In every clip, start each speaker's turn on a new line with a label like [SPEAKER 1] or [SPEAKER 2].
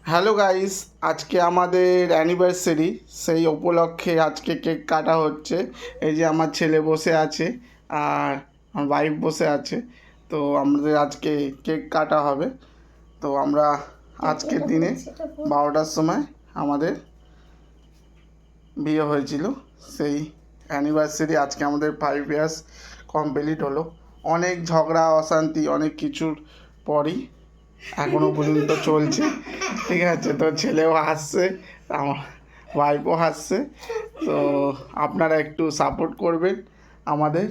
[SPEAKER 1] Hello guys, আজকে আমাদের anniversary. সেই উপলক্ষে আজকে কেক কাটা হচ্ছে। এই যে আমার ছেলে বসে আছে আর আমার ওয়াইফ বসে আছে। তো আমাদের আজকে কেক কাটা হবে। তো আমরা আজকের দিনে 12টার সময় আমাদের বিয়ে হয়েছিল। সেই অ্যানিভার্সারি আজকে আমাদের 5 ইয়ার্স কমপ্লিট হলো। অনেক ঝগড়া অশান্তি অনেক কিছুর পরই এখনো পর্যন্ত চলছে। ঠিক আছে, তো ছেলেও হাসছে, আমার ওয়াইফও হাসছে। তো আপনারা একটু সাপোর্ট করবেন আমাদের।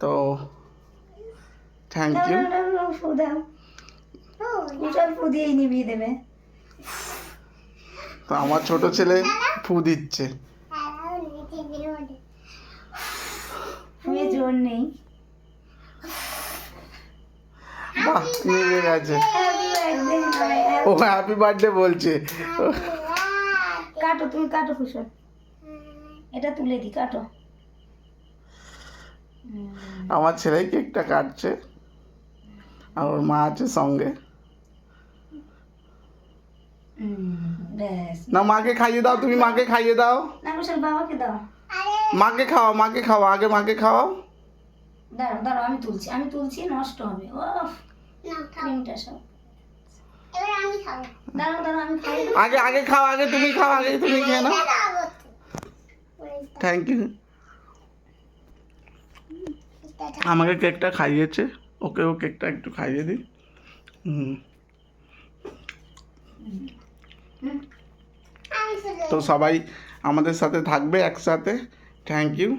[SPEAKER 1] তো থ্যাংক ইউ। তো আমার ছোট ছেলে ফু দিচ্ছে।
[SPEAKER 2] জোর নেই।
[SPEAKER 1] বাহ, নিভে গেছে। ও হ্যাপি বার্থডে বলছে।
[SPEAKER 2] কাটো, তুমি কাটো কুশল, এটা তুলে দি, কাটো।
[SPEAKER 1] আমার ছেলেই কেকটা কাটছে আর ওর মা আছে সঙ্গে।
[SPEAKER 2] ব্যাস,
[SPEAKER 1] না, মাকে খাইয়ে দাও, তুমি মাকে খাইয়ে দাও।
[SPEAKER 2] না কুশল বাবাকে দাও।
[SPEAKER 1] মাকে খাওয়াও, মাকে খাওয়াও, আগে মাকে খাওয়াও।
[SPEAKER 2] দাঁড়াও দাঁড়াও, আমি তুলছি, নষ্ট হবে। ও ক্রিমটা সব। দাঁড়াও দাঁড়াও, আমি খাই।
[SPEAKER 1] আগে আগে খাও, আগে তুমি খাও, আগে তুমি খেয়ে নাও। Thank you. আমাকে কেকটা খাইয়েছে, ওকেও কেকটা একটু খাইয়ে দিই। তো সবাই আমাদের সাথে থাকবে একসাথে। Thank you.